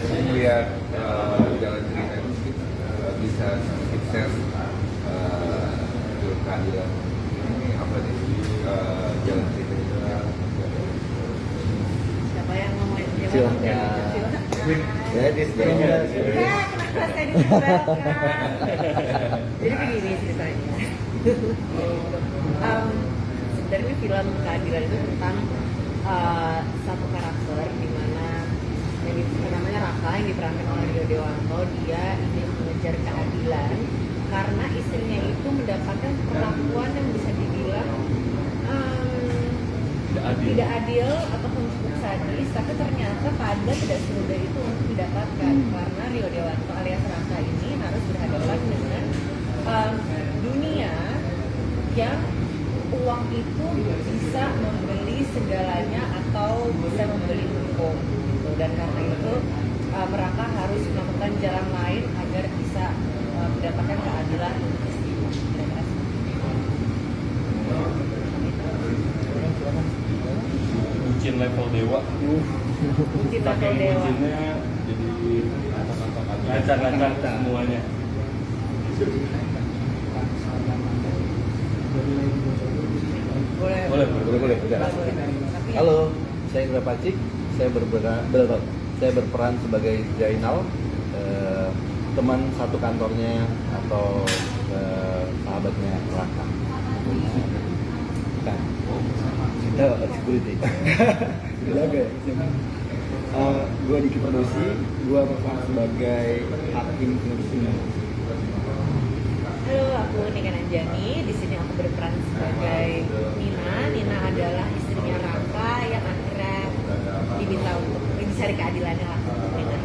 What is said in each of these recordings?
melihat jalan cerita itu mungkin bisa sedikit share film keadilan ini apa sih jalan ceritanya? Siapa yang ngomongin Film ya. Ya, di kenapa saya disebutkan? Jadi begini ceritanya. Sebenarnya film keadilan itu tentang satu karakter di mana yang namanya Raka yang diperankan oleh Rio Dewanto. Dia ingin mengejar keadilan karena istrinya itu mendapatkan perlakuan yang bisa dibilang tidak adil ataupun cukup sadis, tapi ternyata pada tidak semudah itu untuk didapatkan karena Rio Dewanto alias Raka ini harus berhadapan dengan dunia yang uang itu bisa membeli segalanya atau bisa membeli hukum gitu. Dan karena itu Raka harus melakukan jalan lain agar bisa mendapatkan keadilan untuk istrinya. Bucin level dewa. Bucin level Saking dewa. bucinnya jadi lancar-lancar semuanya. Boleh. Boleh. Udah. Tapi Halo, saya Indra Pacik. Saya berperan sebagai Jainal, teman satu kantornya atau sahabatnya Raka. Bukan. Kita security. Jaga. Gue Diki Perdosi, gue berperan sebagai hakim penuntut. Halo, aku Nika Nanjani. Di sini aku berperan sebagai Nina. Nina adalah istrinya Raka yang akhirnya diminta untuk mencari keadilannya lah untuk Nina.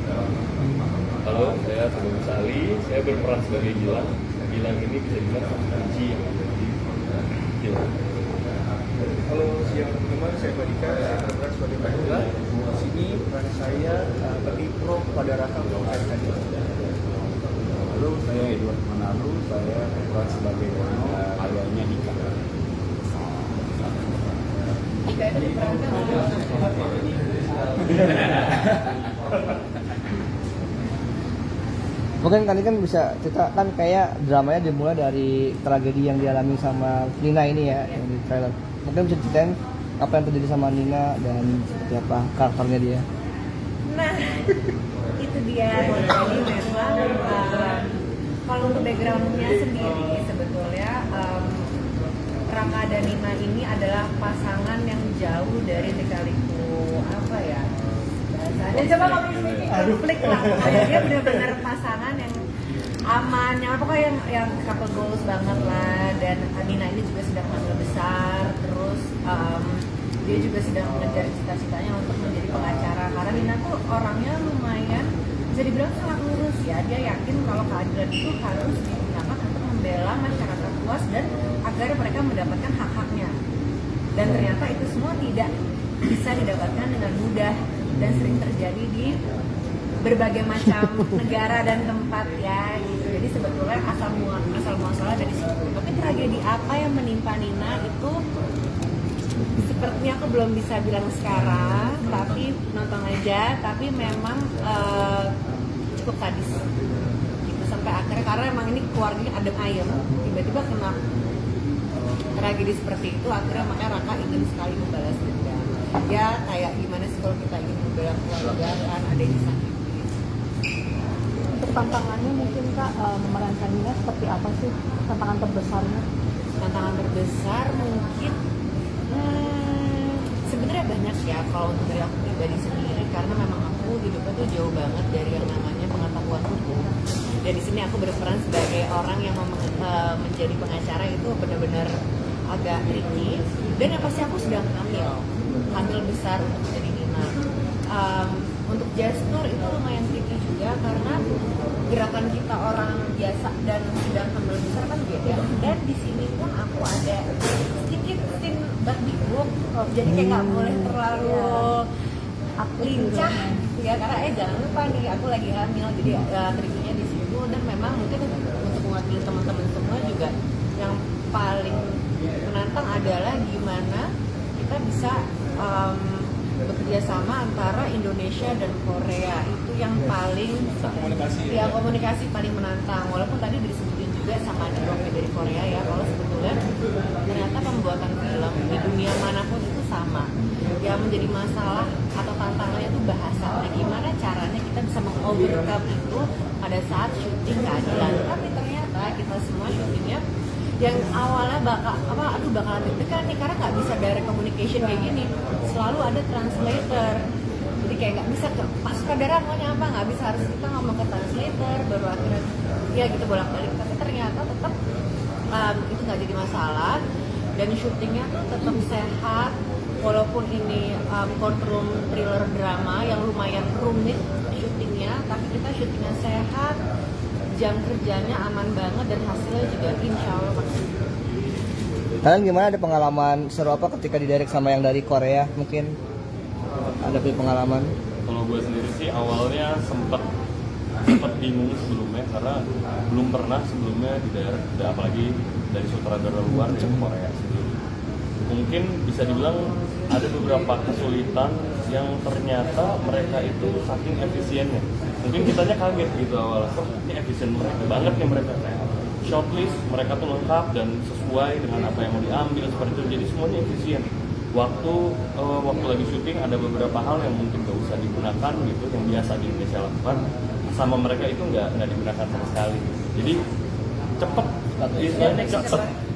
Halo, saya Sugeng Sali. Saya berperan sebagai Gilang. Gilang ini bisa dibilang kunci yang Gilang. Halo, siang teman-teman, saya Badika, saya berperan sebagai Badika. Di sini peran saya pro pada Raka untuk mencari keadilan. Halo, saya Edward Manalu, saya berperan sebagai ayahnya Dika. Jika itu diperankan oleh Mungkin kali kan bisa cerita kan kayak dramanya dimulai dari tragedi yang dialami sama Nina ini ya yang di trailer. Mungkin bisa ceritain apa yang terjadi sama Nina dan seperti apa karakternya dia. Nah, itu dia. Jadi memang kalau untuk backgroundnya sendiri sebetulnya Raka dan Nina ini adalah pasangan yang jauh dari lika-liku apa ya bahasanya. Coba kamu konflik lah. Dia benar-benar pasangan yang aman, yang pokoknya yang couple goals banget lah. Dan Nina ini juga sedang hamil besar, terus dia juga sedang mengejar cita-citanya untuk menjadi pengacara karena Nina tuh orangnya lumayan bisa dibilang sangat lurus ya. Dia yakin kalau keadilan itu harus digunakan untuk membela masyarakat luas dan agar mereka mendapatkan hak-haknya. Dan ternyata itu semua tidak bisa didapatkan dengan mudah dan sering terjadi di berbagai macam negara dan tempat ya gitu. Jadi sebetulnya asal muasalnya dari situ. Tapi tragedi apa yang menimpa Nina itu sepertinya aku belum bisa bilang sekarang, tapi nonton aja. Tapi memang cukup sadis gitu sampai akhirnya karena emang ini keluarganya adem ayem, tiba-tiba kena tragedi seperti itu, akhirnya makanya Raka ingin sekali membalas dendam. Ya kayak gimana sih kalau kita ingin membela keluarga kan ada yang disakiti. Untuk tantangannya mungkin Kak memerankan Nina seperti apa sih tantangan terbesarnya? Tantangan terbesar mungkin sebenarnya banyak ya kalau untuk dari aku pribadi sendiri karena memang aku hidupnya tuh jauh banget dari yang namanya pengetahuan hukum. Dan di sini aku berperan sebagai orang yang menjadi pengacara itu benar-benar agak tricky. Dan yang pasti aku sedang hamil besar untuk jadi Nina. Untuk gestur itu lumayan tricky juga karena gerakan kita orang biasa dan sedang hamil besar kan beda. Dan di sini pun aku ada sedikit scene baby book, jadi kayak nggak boleh terlalu lincah ya karena jangan lupa nih aku lagi hamil, jadi triknya di situ. Dan memang mungkin untuk mewakili teman-teman semua juga yang paling menantang adalah gimana kita bisa bekerja sama antara Indonesia dan Korea. Itu yang paling komunikasi paling menantang. Walaupun tadi disebutin juga sama Diroknya dari Korea ya, kalau sebetulnya ternyata pembuatan film di dunia manapun itu sama. Yang menjadi masalah atau tantangannya itu bahasanya, gimana caranya kita bisa mengovercome itu pada saat syuting keadilan. Tapi ternyata kita semua syutingnya yang awalnya bakalan deg-degan nih karena nggak bisa direct communication kayak gini, selalu ada translator. Jadi kayak nggak bisa pas sutradara maunya apa, nggak bisa, harus kita ngomong ke translator baru akhirnya ya gitu bolak-balik. Tapi ternyata tetap itu nggak jadi masalah dan syutingnya tuh tetap sehat walaupun ini courtroom thriller drama yang lumayan rumit syutingnya, tapi kita syutingnya sehat, jam kerjanya aman banget dan hasilnya juga insya Allah maksimal. Kalian gimana, ada pengalaman seru apa ketika didirect sama yang dari Korea mungkin? Ada pengalaman? Kalau gue sendiri sih awalnya sempat bingung sebelumnya karena belum pernah sebelumnya didirect, apalagi dari sutradara luar dari Korea sendiri. Mungkin bisa dibilang ada beberapa kesulitan yang ternyata mereka itu saking efisiennya. Mungkin kitanya kaget gitu awalnya, ini efisien banget nih mereka, kayak shortlist mereka tuh lengkap dan sesuai dengan apa yang mau diambil seperti itu, jadi semuanya efisien. Waktu lagi syuting ada beberapa hal yang mungkin gak usah digunakan gitu, yang biasa di Indonesia lakukan, sama mereka itu nggak digunakan sama sekali. Jadi cepet,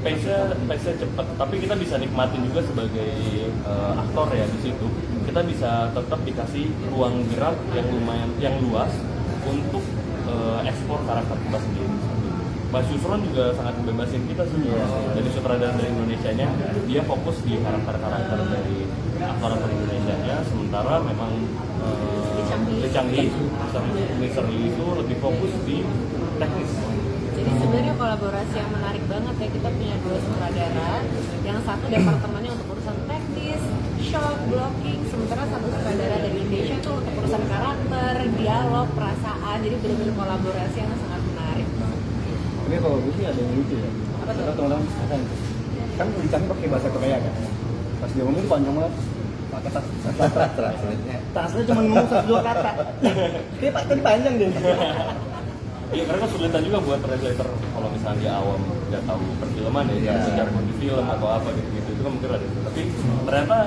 pace-nya cepet, tapi kita bisa nikmatin juga sebagai aktor ya di situ. Kita bisa tetap dikasih ruang gerak yang luas untuk ekspor karakter kita sendiri. Mas Yusron juga sangat membebasin kita semua. Jadi sutradara dari Indonesianya, dia fokus di karakter-karakter dari aktor Indonesianya, sementara memang Lee Chang-hee itu lebih fokus di teknis. Jadi sebenarnya kolaborasi yang menarik banget ya, kita punya dua sutradara, yang satu departemennya untuk urusan teknis, shot, blocking, sementara satu sutradara dari Indonesia itu untuk urusan karakter, dialog, perasaan, jadi benar-benar kolaborasi yang sangat menarik. Ini kalau gue sih ada yang lucu ya. Apa tuh? Karena teman-teman kan Licang pakai bahasa Korea kan. Pas dia ngomong panjang banget. Pakai tasnya cuma ngomong 1-2 kata. Dia tadi panjang deh. Iya, karena kesulitan juga buat translator kalau misalnya dia awam nggak tahu perfilman ya, secara di film atau apa gitu itu kan mungkin ada. Tapi ternyata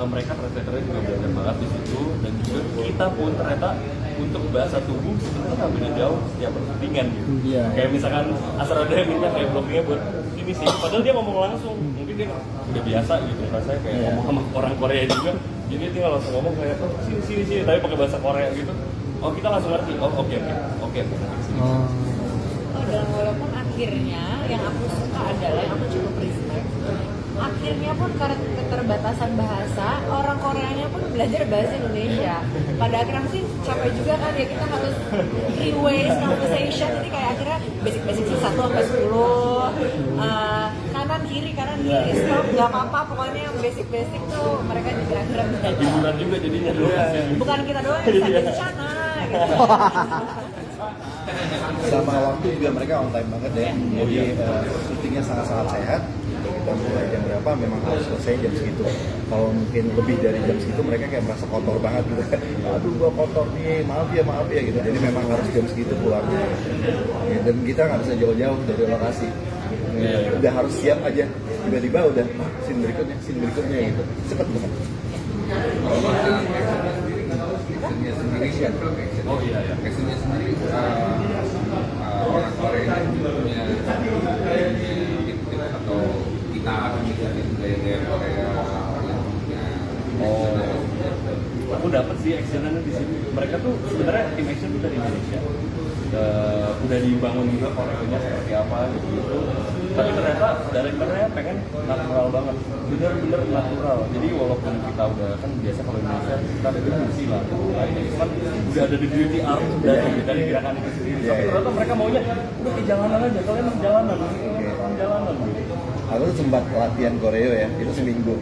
mereka translatornya juga belajar banget di situ, dan juga kita pun ternyata untuk bahasa tubuh sebenarnya nggak beda jauh setiap pertandingan gitu. Iya. Kayak misalkan Asrada minta kayak blockingnya buat ini sih, padahal dia ngomong langsung, mungkin dia udah biasa gitu, rasanya kayak ngomong sama orang Korea juga, jadi dia tinggal langsung ngomong kayak sini, tapi pakai bahasa Korea gitu. Oh, kita langsung ngerti. Oh, oke. Dan walaupun akhirnya yang aku suka adalah, yang aku cukup respect, akhirnya pun karena keterbatasan bahasa, orang Koreanya pun belajar bahasa Indonesia. Pada akhirnya mungkin capek juga kan ya, kita harus three ways conversation, jadi kayak akhirnya basic sih 1-10, kanan kiri, stop, nggak apa-apa, pokoknya yang basic tuh mereka juga akhirnya belajar. Hiburan juga jadinya Bukan kita doang yang bisa di sana gitu. Sama waktu juga mereka on time banget ya. Jadi syutingnya sangat-sangat sehat. Kita mulai jam berapa memang harus selesai jam segitu. Kalau mungkin lebih dari jam segitu mereka kayak merasa kotor banget gitu. Aduh gua kotor nih, maaf ya gitu. Jadi memang harus jam segitu pulangnya. Ya, dan kita nggak bisa jauh-jauh dari lokasi. Ya, udah harus siap aja. Tiba-tiba udah scene berikutnya gitu. Cepet banget. Actionnya sendiri kan film action. Oh iya. Actionnya sendiri orang Korea ini punya tips atau kita akan ngikutin gaya-gaya Korea yang punya. Aku dapat sih actionnya di sini. Mereka tuh sebenarnya tim action tuh dari Indonesia. Udah dibangun juga Koreanya seperti apa gitu. Tapi ternyata directornya pengen natural banget, bener-bener natural. Jadi walaupun kita udah kan biasa kalau Indonesia kita ada beauty lah, ini kan udah ada beauty art dari gerakan itu sendiri. Tapi ternyata mereka maunya udah ke jalanan aja, kalian jalanan gitu. Aku tuh sempat latihan koreo ya, itu seminggu.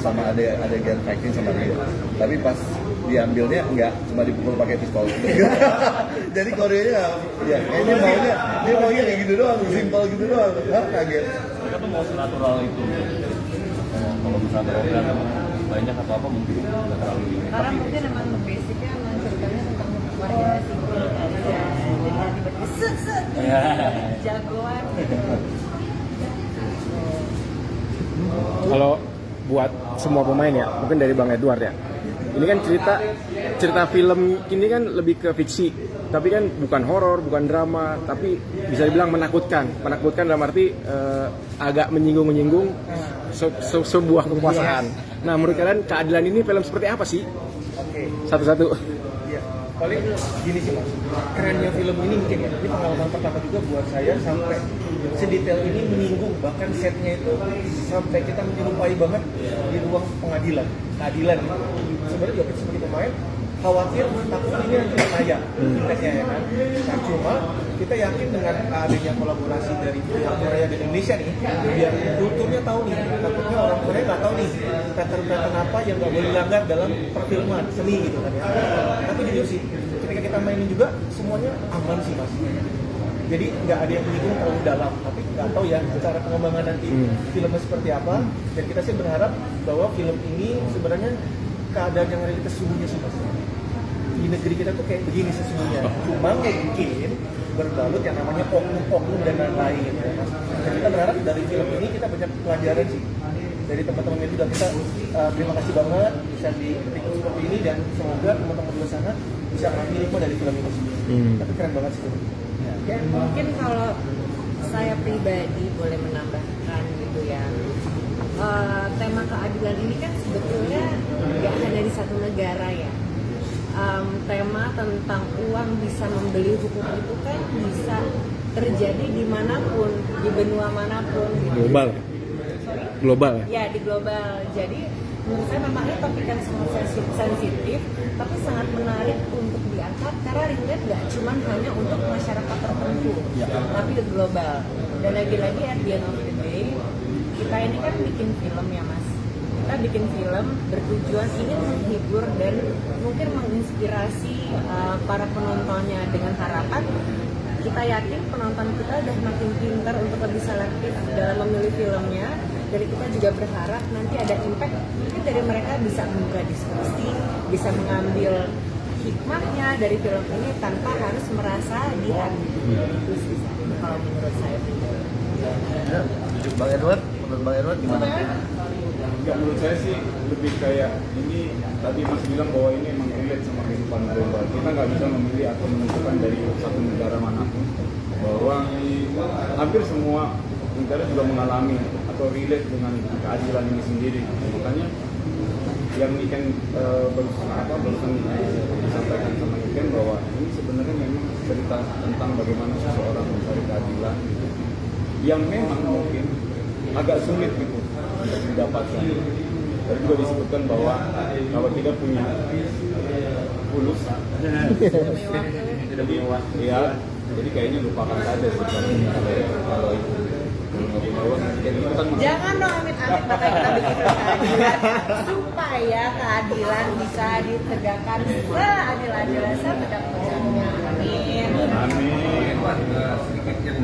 Sama ada gen fighting sama dia. Tapi pas diambilnya enggak, cuma dipukul pakai pistol. Jadi koreonya ya dia maunya kayak gitu doang, simpel gitu doang. Hah, kaget. Mereka tuh mau senatural itu. Kalau misalnya program banyak atau apa mungkin nggak terlalu ini. Karena mungkin emang basicnya emang ceritanya tentang warga sipil kali ya. Jadi tiba-tiba set jagoan gitu. Kalau buat semua pemain ya, mungkin dari Bang Edward ya. Ini kan cerita film ini kan lebih ke fiksi, tapi kan bukan horor, bukan drama, tapi bisa dibilang menakutkan. Menakutkan dalam arti agak menyinggung sebuah kekuasaan. Nah, menurut kalian keadilan ini film seperti apa sih? Oke. Satu-satu. Iya, paling gini sih mas, kerennya film ini mungkin ya, ini pengalaman pertama juga buat saya sampai sedetail ini menyinggung, bahkan setnya itu sampai kita menyerupai banget di ruang pengadilan, keadilan. Sebenarnya juga kita sebagai pemain khawatir takut ini nanti bahaya impactnya ya kan. Nah, cuma kita yakin dengan adanya kolaborasi dari pihak Korea dan Indonesia nih, biar kulturnya tahu nih, takutnya orang Korea nggak tahu nih pattern-pattern apa yang nggak boleh dilanggar dalam perfilman seni gitu kan ya. Tapi jujur sih, ketika kita mainin juga semuanya aman sih mas. Jadi nggak ada yang menyinggung terlalu dalam, tapi nggak tahu ya cara pengembangan nanti filmnya seperti apa. Dan kita sih berharap bahwa film ini sebenarnya keadaan yang realitas sesungguhnya sih mas. Di negeri kita tuh kayak begini sesungguhnya. Cuma mungkin berbalut yang namanya oknum-oknum dan lain-lain ya mas. Dan kita berharap dari film ini kita banyak pelajaran sih. Dari teman-teman itu juga kita terima kasih banget bisa dipetik seperti ini, dan semoga teman-teman di luar sana bisa mengambil hikmah dari film ini sendiri. Tapi keren banget sih. Dan mungkin kalau saya pribadi boleh menambahkan gitu ya, tema keadilan ini kan sebetulnya nggak hanya di satu negara ya. Tema tentang uang bisa membeli hukum itu kan bisa terjadi dimanapun, di benua manapun gitu. Global ya? Ya, di global. Jadi menurut saya memang ini topik yang sangat sensitif, tapi sangat menarik untuk diangkat karena relate nggak cuma hanya untuk masyarakat tertentu, tapi global. Dan lagi-lagi at the end of the day, kita ini kan bikin film ya mas. Kita bikin film bertujuan ingin menghibur dan mungkin menginspirasi para penontonnya, dengan harapan kita yakin penonton kita udah makin pintar untuk lebih selektif dalam memilih filmnya. Dari kita juga berharap nanti ada impact, mungkin dari mereka bisa membuka diskusi, bisa mengambil hikmahnya dari film ini tanpa harus merasa dihakimi. Itu sih kalau menurut saya. Bang Edward, menurut Bang Edward gimana? Ya, menurut saya sih lebih kayak ini, tadi Mas bilang bahwa ini emang relate sama kehidupan global. Kita nggak bisa memilih atau menentukan dari satu negara manapun, bahwa hampir semua negara juga mengalami atau relate dengan keadilan ini sendiri. Makanya yang Iken barusan disampaikan sama Iken bahwa ini sebenarnya memang cerita tentang bagaimana seseorang mencari keadilan gitu, yang memang mungkin agak sulit gitu untuk didapatkan. Tadi juga disebutkan bahwa kalau tidak punya pulsa tidak mewah, ya jadi kayaknya lupakan saja sih kalau itu. Jangan dong amit-amit, makanya kita bikin keadilan supaya keadilan bisa ditegakkan seadil-adilnya sampai dapat. Amin. Amin. Sedikit yang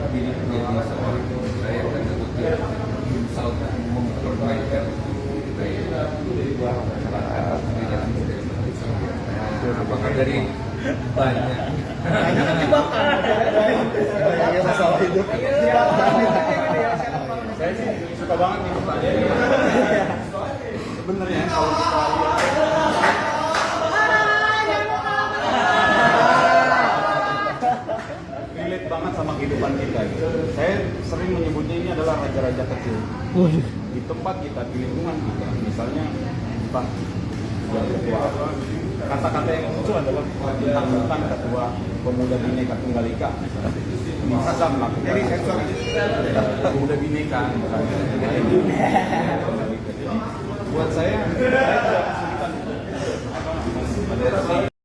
diri menjadi seorang saya dan tentunya berusaha untuk memperbaikan apakah dari banyak masalah hidup. Saya sih suka banget nih pertanyaan. Sebenarnya kalau kita relate banget sama kehidupan kita gitu. Saya sering menyebutnya ini adalah raja-raja kecil di tempat kita, di lingkungan kita. Misalnya Pak ketua apa, kata-kata yang muncul adalah tentang ketua pemuda Bhinneka Tunggal Ika. Bisa melakukan pemuda Bhinneka. Buat saya tidak kesulitan pada